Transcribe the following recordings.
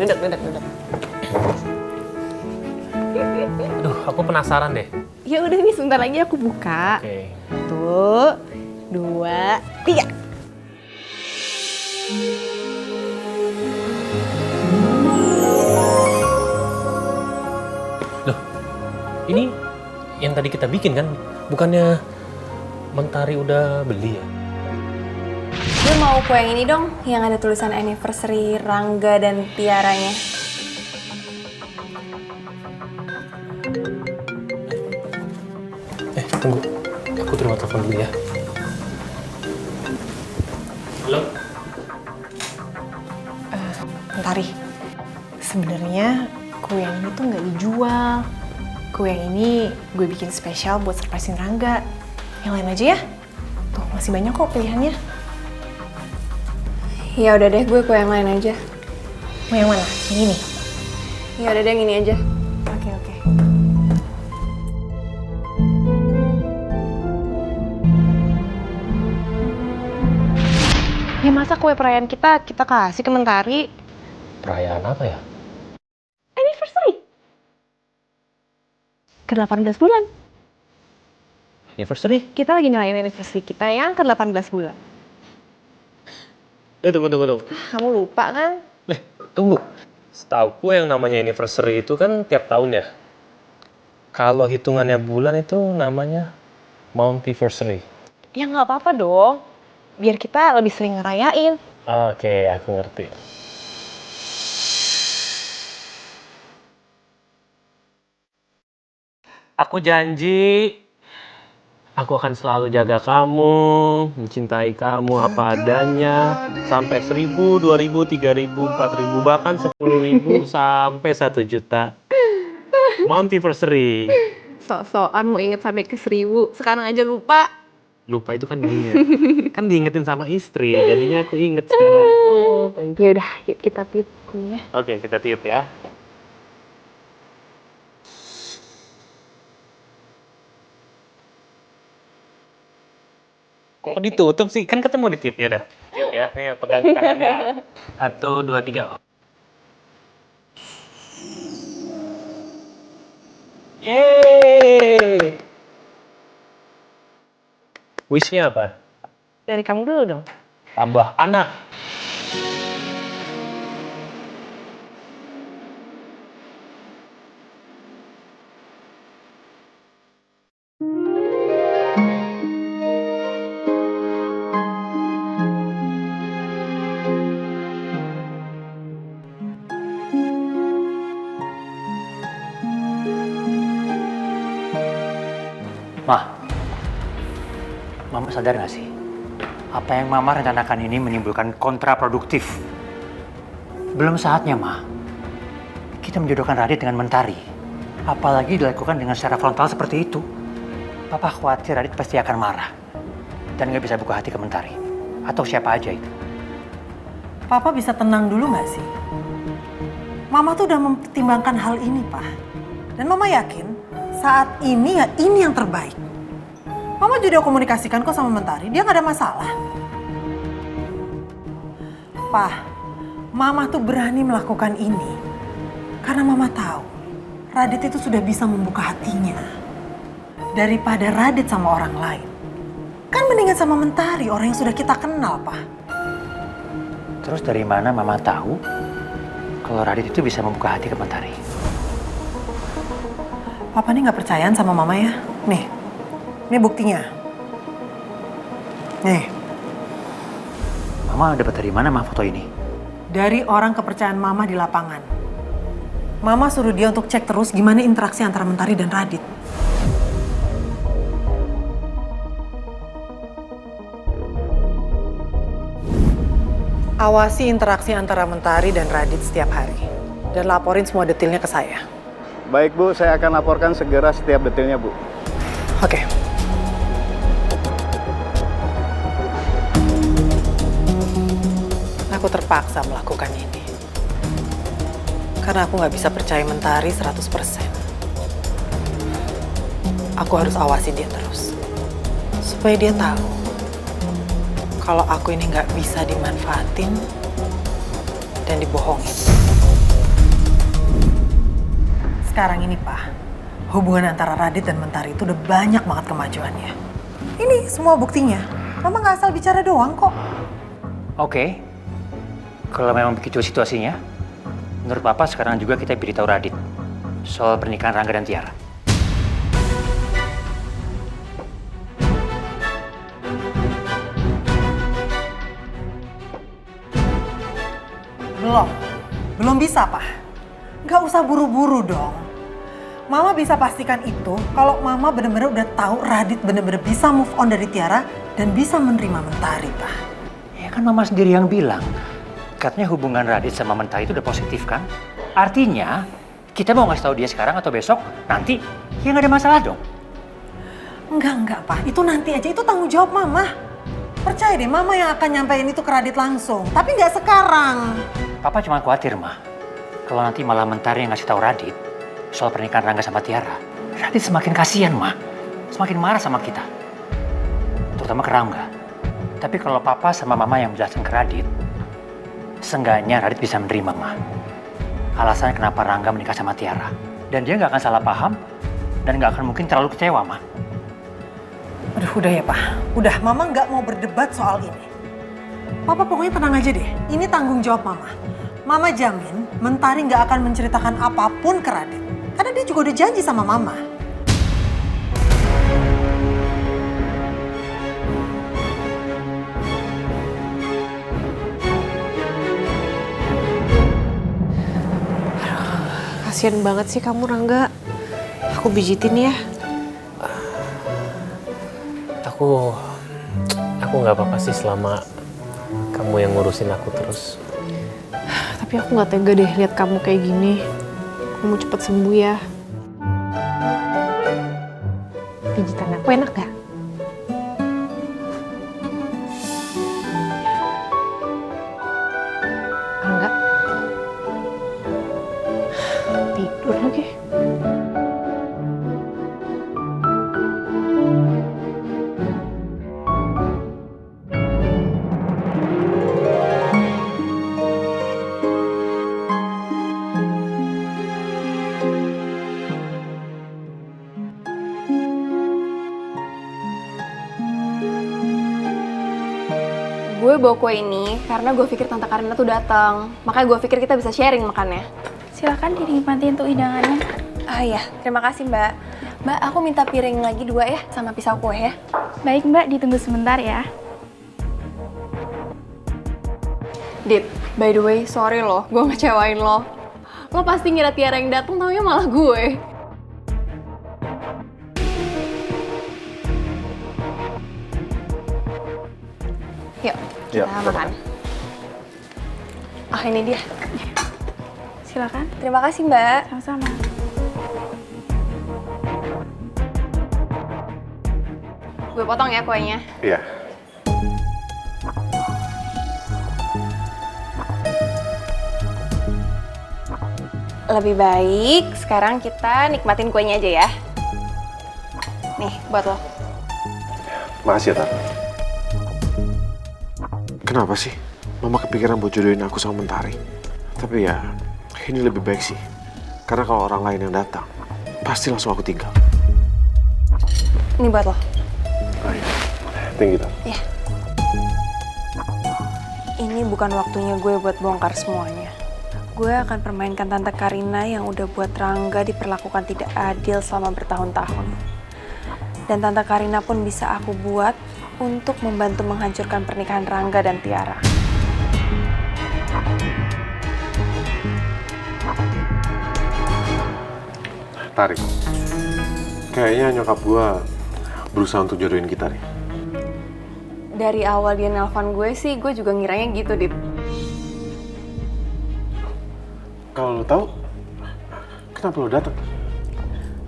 Duduk. Aduh, aku penasaran deh. Ya udah nih, sebentar lagi aku buka. Oke. 1, 2, 3. Loh, ini yang tadi kita bikin kan? Bukannya Mentari udah beli ya? Gue mau kue yang ini dong, yang ada tulisan anniversary Rangga dan Tiaranya. Tunggu. Aku terima telepon dulu ya. Halo? Mentari, sebenarnya kue yang ini tuh nggak dijual. Kue yang ini gue bikin spesial buat surprisein Rangga. Yang lain aja ya. Tuh, masih banyak kok pilihannya. Ya udah deh, gue kue yang lain aja. Mau yang mana? Yang ini? Ya udah deh, yang ini aja. Oke. Ya masa kue perayaan kita kasih ke Mentari? Perayaan apa ya? Anniversary. Ke-18 bulan. Anniversary? Kita lagi nyalain anniversary kita yang ke-18 bulan. Tunggu. Kamu lupa kan? Tunggu. Setauku yang namanya anniversary itu kan tiap tahun ya? Kalau hitungannya bulan itu namanya Mountiversary. Ya nggak apa-apa dong. Biar kita lebih sering ngerayain. Oke, aku ngerti. Aku janji, aku akan selalu jaga kamu, mencintai kamu apa adanya, sampai 1000, 2000, 3000, 4000, bahkan 10.000 sampai 1 juta. Mountiversary. Sok-sokan mau inget sampai ke 1000. Sekarang aja lupa. Lupa itu kan diinget. Kan diingetin sama istri, jadinya aku inget sekarang. Ya udah, yuk kita tiup ya. Oke, kita tiup ya. Kok ditutup sih? Kan ketemu di tip ya dah. Ya, nih pegang tangannya. 1, 2, 3. Yeay! Wish-nya apa? Dari kamu dulu dong. Tambah anak. Mama sadar nggak sih? Apa yang Mama rencanakan ini menimbulkan kontraproduktif. Belum saatnya, Ma. Kita menjodohkan Radit dengan Mentari. Apalagi dilakukan dengan secara frontal seperti itu. Papa khawatir Radit pasti akan marah. Dan nggak bisa buka hati ke Mentari. Atau siapa aja itu. Papa bisa tenang dulu nggak sih? Mama tuh udah mempertimbangkan hal ini, Pak. Dan Mama yakin saat ini ya ini yang terbaik. Mama juga komunikasikan kok sama Mentari, dia nggak ada masalah. Pak, Mama tuh berani melakukan ini karena Mama tahu Radit itu sudah bisa membuka hatinya. Daripada Radit sama orang lain. Kan mendingan sama Mentari, orang yang sudah kita kenal, Pak. Terus dari mana Mama tahu kalau Radit itu bisa membuka hati ke Mentari? Papa nih nggak percayaan sama Mama ya. Nih buktinya. Nih. Mama dapat dari mana Ma foto ini? Dari orang kepercayaan Mama di lapangan. Mama suruh dia untuk cek terus gimana interaksi antara Mentari dan Radit. Awasi interaksi antara Mentari dan Radit setiap hari. Dan laporin semua detailnya ke saya. Baik Bu, saya akan laporkan segera setiap detailnya Bu. Oke. Aku terpaksa melakukan ini. Karena aku nggak bisa percaya Mentari 100%. Aku harus awasi dia terus. Supaya dia tahu. Kalau aku ini nggak bisa dimanfaatin dan dibohongin. Sekarang ini Pak, hubungan antara Radit dan Mentari itu udah banyak banget kemajuannya. Ini semua buktinya. Mama nggak asal bicara doang kok. Oke, kalau memang begitu situasinya, menurut Papa sekarang juga kita beritahu Radit soal pernikahan Rangga dan Tiara. Belum bisa Pak. Nggak usah buru-buru dong. Mama bisa pastikan itu kalau Mama benar-benar udah tahu Radit benar-benar bisa move on dari Tiara dan bisa menerima Mentari, Pak. Ya kan Mama sendiri yang bilang, katanya hubungan Radit sama Mentari itu udah positif kan? Artinya, kita mau ngasih tahu dia sekarang atau besok, nanti ya nggak ada masalah dong. Enggak Pak. Itu nanti aja, itu tanggung jawab Mama. Percaya deh, Mama yang akan nyampein itu ke Radit langsung. Tapi nggak sekarang. Papa cuma khawatir, Ma. Kalau nanti malah Mentari yang ngasih tahu Radit soal pernikahan Rangga sama Tiara, Radit semakin kasihan, Ma. Semakin marah sama kita. Terutama ke Rangga. Tapi kalau Papa sama Mama yang menjelaskan ke Radit, seenggaknya Radit bisa menerima, Ma. Alasan kenapa Rangga menikah sama Tiara. Dan dia nggak akan salah paham dan nggak akan mungkin terlalu kecewa, Ma. Aduh, udah ya Pak. Udah, Mama nggak mau berdebat soal ini. Papa pokoknya tenang aja deh. Ini tanggung jawab Mama. Mama jamin Mentari nggak akan menceritakan apapun ke Radit. Karena dia juga udah janji sama Mama. Kasian banget sih kamu, Rangga. Aku pijitin ya. Aku nggak apa-apa sih selama kamu yang ngurusin aku terus. Tapi aku nggak tega deh lihat kamu kayak gini. Kamu cepet sembuh ya. Pijitan aku enak gak? Enggak. Tidur lagi. Gue bawa kue ini karena gue pikir Tante Karina tuh datang. Makanya gue pikir kita bisa sharing makannya. Silakan dinikmatin untuk hidangannya. Ah iya, terima kasih Mbak. Mbak, aku minta piring lagi 2 ya, sama pisau kue ya. Baik Mbak, ditunggu sebentar ya. Dit, by the way, sorry loh, gue ngecewain lo. Lo pasti ngira Tiara yang datang, taunya malah gue. Yuk, kita makan. Ah, ini dia. Silakan. Terima kasih, Mbak. Sama-sama. Gue potong ya kuenya. Iya. Lebih baik sekarang kita nikmatin kuenya aja ya. Nih, buat lo. Makasih ya, Tar. Kenapa sih Mama kepikiran buat jodohin aku sama Mentari? Tapi ya, ini lebih baik sih. Karena kalau orang lain yang datang, pasti langsung aku tinggal. Ini buat lo. Tinggi, Tar. Ya. Ini bukan waktunya gue buat bongkar semuanya. Gue akan permainkan Tante Karina yang udah buat Rangga diperlakukan tidak adil selama bertahun-tahun. Dan Tante Karina pun bisa aku buat untuk membantu menghancurkan pernikahan Rangga dan Tiara. Tarik. Kayaknya nyokap gua berusaha untuk jodohin kita nih. Dari awal dia nelpon gue sih, gue juga ngiranya gitu, Dit. Kalau lo tahu, kenapa lo datang?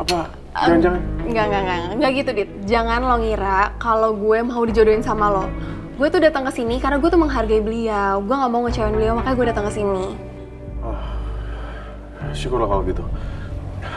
Apa jangan-jangan? Enggak gitu, Dit. Jangan lo ngira kalau gue mau dijodohin sama lo. Gue tuh datang ke sini karena gue tuh menghargai beliau. Gue nggak mau ngecewain beliau, makanya gue datang ke sini. Syukurlah kalau gitu.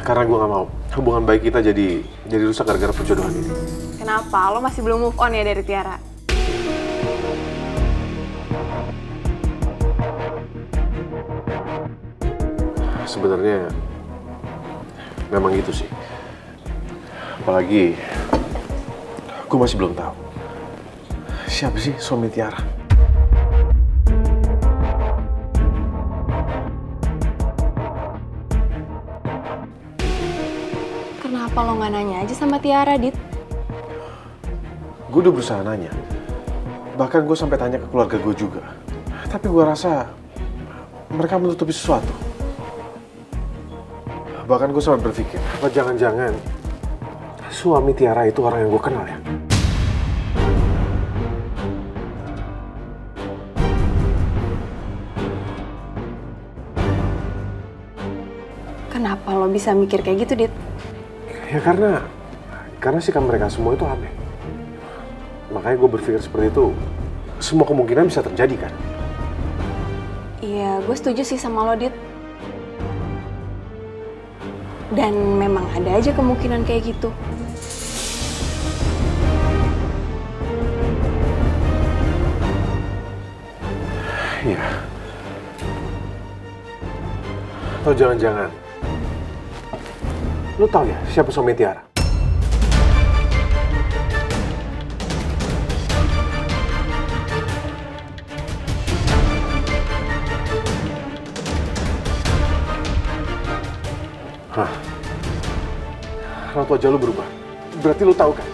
Karena gue nggak mau hubungan baik kita jadi rusak gara-gara perjodohan ini. Kenapa? Lo masih belum move on ya dari Tiara? Sebenarnya memang gitu sih. Apalagi, gue masih belum tahu siapa sih suami Tiara. Kenapa lo nggak nanya aja sama Tiara, Dit? Gue udah berusaha nanya. Bahkan gue sampai tanya ke keluarga gue juga. Tapi gue rasa mereka menutupi sesuatu. Bahkan gue sampai berpikir, apa jangan-jangan suami Tiara itu orang yang gue kenal ya? Kenapa lo bisa mikir kayak gitu, Dit? Ya karena sikap mereka semua itu aneh. Makanya gue berpikir seperti itu, semua kemungkinan bisa terjadi kan? Iya, gue setuju sih sama lo, Dit. Dan memang ada aja kemungkinan kayak gitu. Iya. Atau jangan-jangan, lu tahu ya siapa suami Tiara? Hah? Raut wajah lu berubah. Berarti lu tahu kan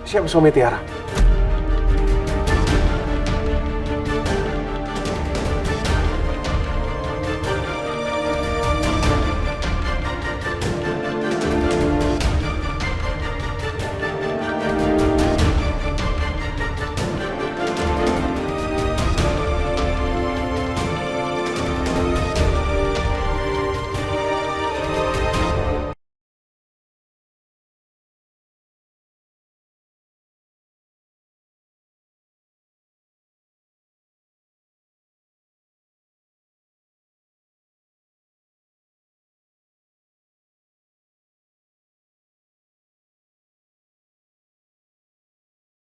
siapa suami Tiara?